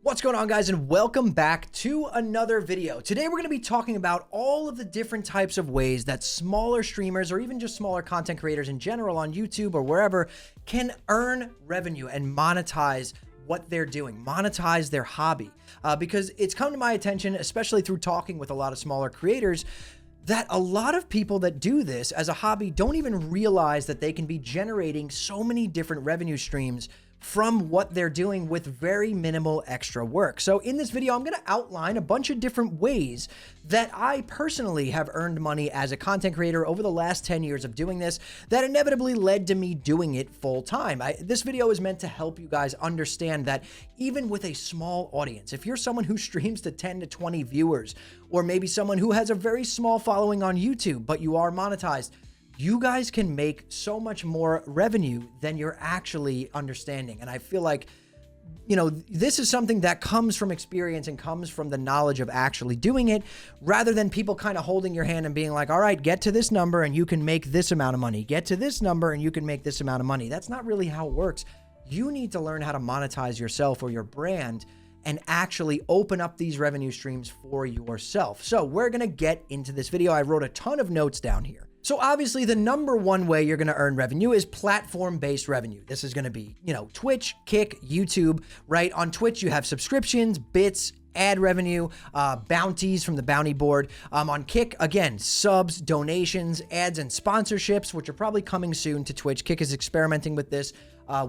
What's going on, guys, and welcome back to another video. Today we're going to be talking about all of the different types of ways that smaller streamers or even just smaller content creators in general on YouTube or wherever can earn revenue and monetize what they're doing, monetize their hobby. Because it's come to my attention, especially through talking with a lot of smaller creators, that a lot of people that do this as a hobby don't even realize that they can be generating so many different revenue streams from what they're doing with very minimal extra work. So in this video, I'm going to outline a bunch of different ways that I personally have earned money as a content creator over the last 10 years of doing this that inevitably led to me doing it full time. This video is meant to help you guys understand that even with a small audience, if you're someone who streams to 10 to 20 viewers, or maybe someone who has a very small following on YouTube, but you are monetized, you guys can make so much more revenue than you're actually understanding. And I feel like, you know, this is something that comes from experience and comes from the knowledge of actually doing it, rather than people kind of holding your hand and being like, all right, get to this number and you can make this amount of money. Get to this number and you can make this amount of money. That's not really how it works. You need to learn how to monetize yourself or your brand and actually open up these revenue streams for yourself. So we're going to get into this video. I wrote a ton of notes down here. So obviously the number one way you're going to earn revenue is platform-based revenue. This is going to be, you know, Twitch, Kick, YouTube, right? On Twitch, you have subscriptions, bits, ad revenue, bounties from the bounty board. On Kick, again, subs, donations, ads, and sponsorships, which are probably coming soon to Twitch. Kick is experimenting with this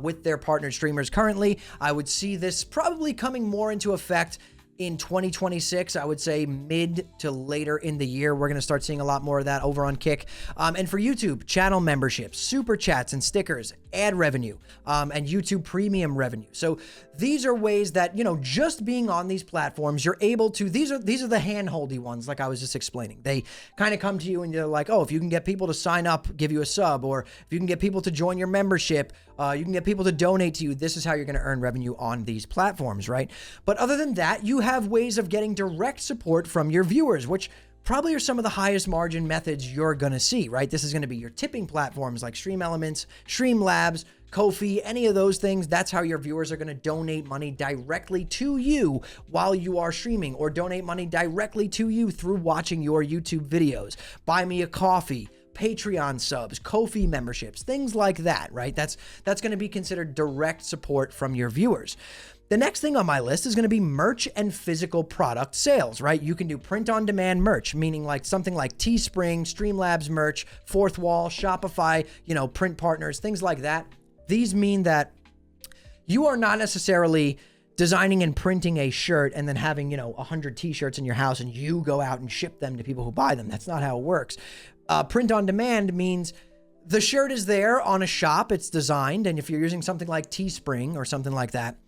with their partnered streamers currently. I would see this probably coming more into effect in 2026. I would say mid to later in the year, we're going to start seeing a lot more of that over on Kick. And for YouTube, channel memberships, super chats and stickers, ad revenue, and YouTube premium revenue. So these are ways that, you know, just being on these platforms, you're able to, these are the hand-holdy ones, like I was just explaining. They kind of come to you and you're like, oh, if you can get people to sign up, give you a sub, or if you can get people to join your membership, you can get people to donate to you. This is how you're going to earn revenue on these platforms, right? But other than that, you have ways of getting direct support from your viewers, which probably are some of the highest margin methods you're going to see, right? This is going to be your tipping platforms like Stream Elements, Streamlabs, Ko-fi, any of those things. That's how your viewers are going to donate money directly to you while you are streaming, or donate money directly to you through watching your YouTube videos. Buy me a coffee, Patreon subs, Ko-fi memberships, things like that, right? That's going to be considered direct support from your viewers. The next thing on my list is going to be merch and physical product sales, right? You can do print-on-demand merch, meaning like something like Teespring, Streamlabs merch, Fourth Wall, Shopify, you know, print partners, things like that. These mean that you are not necessarily designing and printing a shirt and then having, you know, 100 t-shirts in your house and you go out and ship them to people who buy them. That's not how it works. Print on demand means the shirt is there on a shop, it's designed, and if you're using something like Teespring or something like that,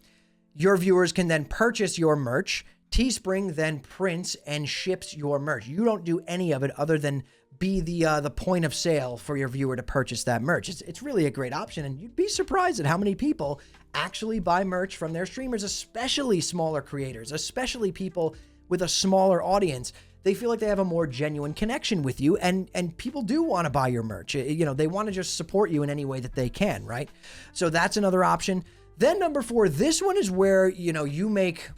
your viewers can then purchase your merch. Teespring then prints and ships your merch. You don't do any of it other than be the point of sale for your viewer to purchase that merch. It's really a great option, and you'd be surprised at how many people actually buy merch from their streamers, especially smaller creators, especially people with a smaller audience. They feel like they have a more genuine connection with you, and people do want to buy your merch. You know, they want to just support you in any way that they can, right? So that's another option. Then number 4, this one is where, you know, you make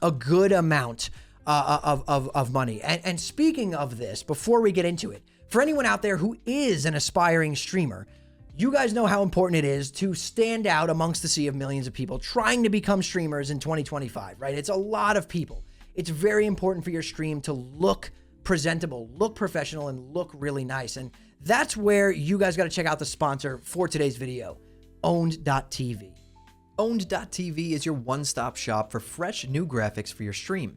a good amount of money. And speaking of this, before we get into it, for anyone out there who is an aspiring streamer, you guys know how important it is to stand out amongst the sea of millions of people trying to become streamers in 2025, right? It's a lot of people. It's very important for your stream to look presentable, look professional, and look really nice. And that's where you guys got to check out the sponsor for today's video, Owned.tv. Owned.tv is your one-stop shop for fresh new graphics for your stream.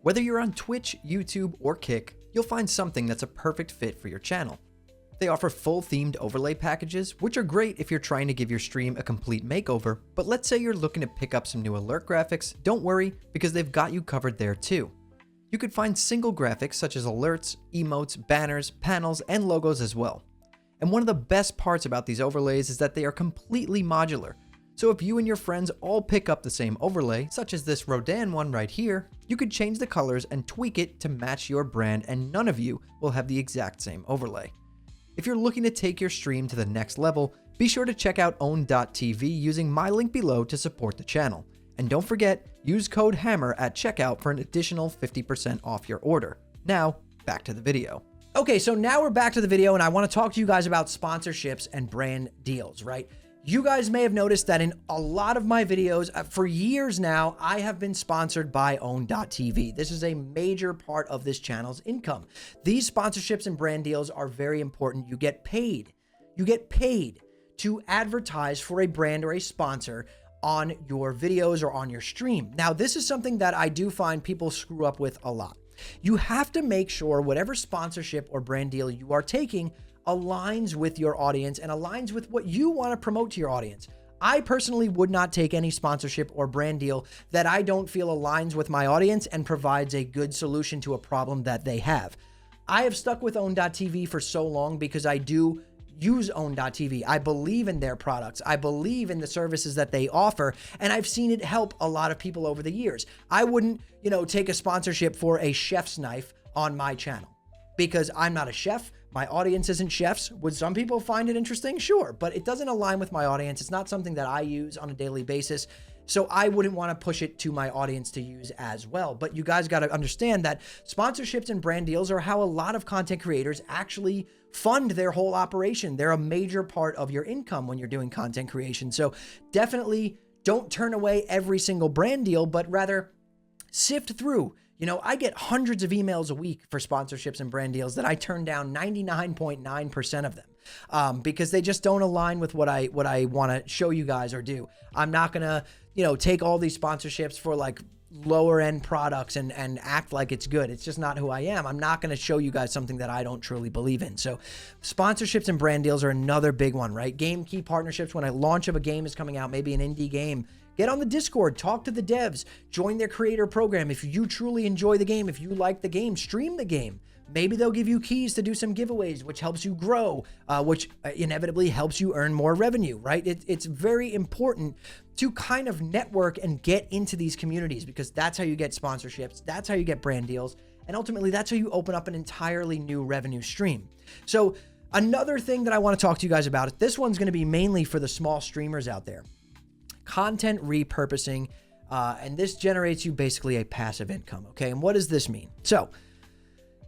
Whether you're on Twitch, YouTube, or Kick, you'll find something that's a perfect fit for your channel. They offer full themed overlay packages, which are great if you're trying to give your stream a complete makeover, but let's say you're looking to pick up some new alert graphics, don't worry, because they've got you covered there too. You could find single graphics such as alerts, emotes, banners, panels, and logos as well. And one of the best parts about these overlays is that they are completely modular. So if you and your friends all pick up the same overlay, such as this Rodan one right here, you could change the colors and tweak it to match your brand, and none of you will have the exact same overlay. If you're looking to take your stream to the next level, be sure to check out Own.tv using my link below to support the channel. And don't forget, use code HAMMER at checkout for an additional 50% off your order. Now, back to the video. Okay, so now we're back to the video and I want to talk to you guys about sponsorships and brand deals, right? You guys may have noticed that in a lot of my videos, for years now, I have been sponsored by own.tv. This is a major part of this channel's income. These sponsorships and brand deals are very important. You get paid. You get paid to advertise for a brand or a sponsor on your videos or on your stream. Now, this is something that I do find people screw up with a lot. You have to make sure whatever sponsorship or brand deal you are taking aligns with your audience and aligns with what you want to promote to your audience. I personally would not take any sponsorship or brand deal that I don't feel aligns with my audience and provides a good solution to a problem that they have. I have stuck with own.tv for so long because I do use own.tv. I believe in their products. I believe in the services that they offer, and I've seen it help a lot of people over the years. I wouldn't, take a sponsorship for a chef's knife on my channel because I'm not a chef. My audience isn't chefs. Would some people find it interesting? Sure, but it doesn't align with my audience. It's not something that I use on a daily basis. So I wouldn't want to push it to my audience to use as well. But you guys got to understand that sponsorships and brand deals are how a lot of content creators actually fund their whole operation. They're a major part of your income when you're doing content creation. So definitely don't turn away every single brand deal, but rather sift through. I get hundreds of emails a week for sponsorships and brand deals that I turn down 99.9% of them because they just don't align with what I want to show you guys or do. I'm not going to, take all these sponsorships for like lower end products and act like it's good. It's just not who I am. I'm not going to show you guys something that I don't truly believe in. So sponsorships and brand deals are another big one, right? Game key partnerships. When a launch of a game is coming out, maybe an indie game, get on the Discord, talk to the devs, join their creator program. If you truly enjoy the game, if you like the game, stream the game. Maybe they'll give you keys to do some giveaways, which helps you grow, which inevitably helps you earn more revenue, right? It's very important to kind of network and get into these communities because that's how you get sponsorships. That's how you get brand deals. And ultimately, that's how you open up an entirely new revenue stream. So another thing that I want to talk to you guys about, this one's going to be mainly for the small streamers out there. Content repurposing, and this generates you basically a passive income, okay? And what does this mean? So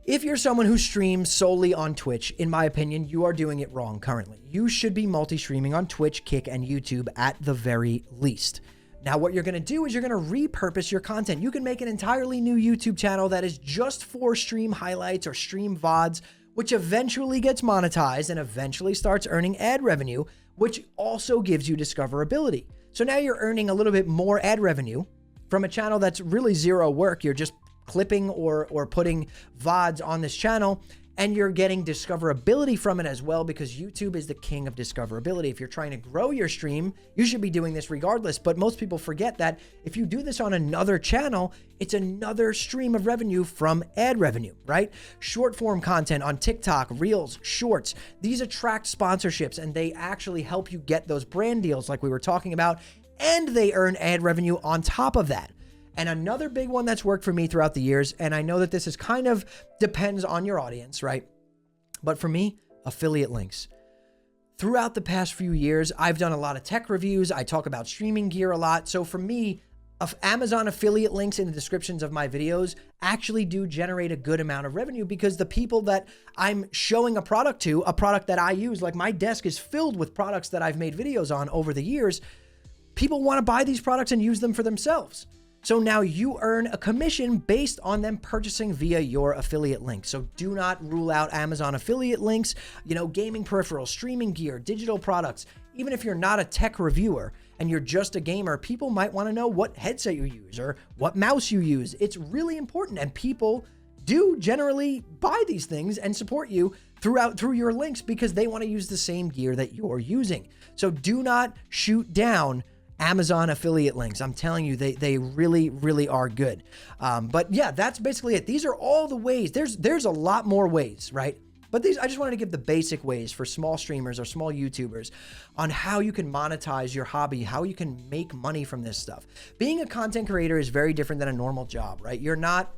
if you're someone who streams solely on Twitch, in my opinion, you are doing it wrong currently. You should be multi-streaming on Twitch, Kick, and YouTube at the very least. Now, what you're going to do is you're going to repurpose your content. You can make an entirely new YouTube channel that is just for stream highlights or stream VODs, which eventually gets monetized and eventually starts earning ad revenue, which also gives you discoverability. So now you're earning a little bit more ad revenue from a channel that's really zero work. You're just clipping or putting VODs on this channel, and you're getting discoverability from it as well because YouTube is the king of discoverability. If you're trying to grow your stream, you should be doing this regardless, but most people forget that if you do this on another channel, it's another stream of revenue from ad revenue, right? Short form content on TikTok, Reels, Shorts, these attract sponsorships and they actually help you get those brand deals like we were talking about, and they earn ad revenue on top of that. And another big one that's worked for me throughout the years, and I know that this is kind of depends on your audience, right? But for me, affiliate links. Throughout the past few years, I've done a lot of tech reviews. I talk about streaming gear a lot. So for me, Amazon affiliate links in the descriptions of my videos actually do generate a good amount of revenue because the people that I'm showing a product to, a product that I use, like my desk is filled with products that I've made videos on over the years. People want to buy these products and use them for themselves. So now you earn a commission based on them purchasing via your affiliate link. So do not rule out Amazon affiliate links, gaming peripherals, streaming gear, digital products. Even if you're not a tech reviewer and you're just a gamer, people might want to know what headset you use or what mouse you use. It's really important. And people do generally buy these things and support you through your links because they want to use the same gear that you're using. So do not shoot down Amazon affiliate links. I'm telling you, they really, really are good. But yeah, that's basically it. These are all the ways. There's a lot more ways, right? But I just wanted to give the basic ways for small streamers or small YouTubers on how you can monetize your hobby, how you can make money from this stuff. Being a content creator is very different than a normal job, right? You're not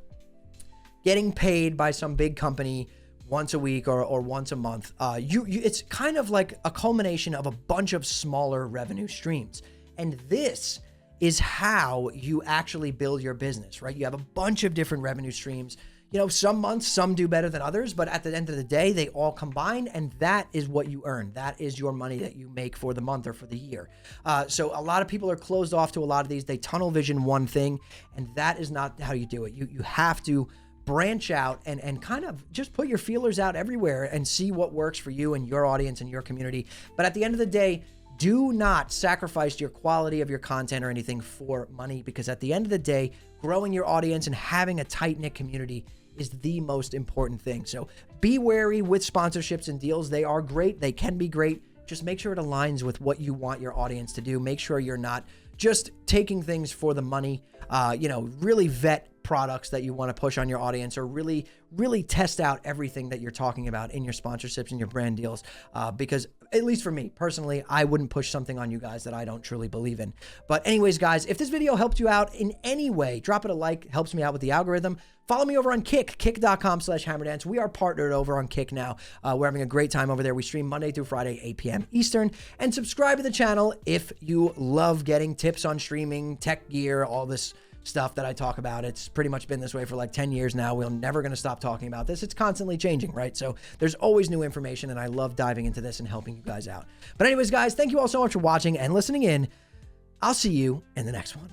getting paid by some big company once a week or once a month. It's kind of like a culmination of a bunch of smaller revenue streams. And this is how you actually build your business, right? You have a bunch of different revenue streams. You know, some months, some do better than others, but at the end of the day, they all combine, and that is what you earn. That is your money that you make for the month or for the year. So a lot of people are closed off to a lot of these. They tunnel vision one thing, and that is not how you do it. You have to branch out and kind of just put your feelers out everywhere and see what works for you and your audience and your community. But at the end of the day, do not sacrifice your quality of your content or anything for money, because at the end of the day, growing your audience and having a tight-knit community is the most important thing. So be wary with sponsorships and deals. They are great. They can be great. Just make sure it aligns with what you want your audience to do. Make sure you're not just taking things for the money. Really vet products that you want to push on your audience, or really test out everything that you're talking about in your sponsorships and your brand deals. Because at least for me personally, I wouldn't push something on you guys that I don't truly believe in. But anyways, guys, if this video helped you out in any way, drop it a like. It helps me out with the algorithm. Follow me over on Kick, kick.com/hammerdance. We are partnered over on Kick now. We're having a great time over there. We stream Monday through Friday, 8 p.m. Eastern. And subscribe to the channel if you love getting tips on streaming, tech gear, all this stuff that I talk about. It's pretty much been this way for like 10 years now. We're never going to stop talking about this. It's constantly changing, right? So there's always new information, and I love diving into this and helping you guys out. But anyways, guys, thank you all so much for watching and listening in. I'll see you in the next one.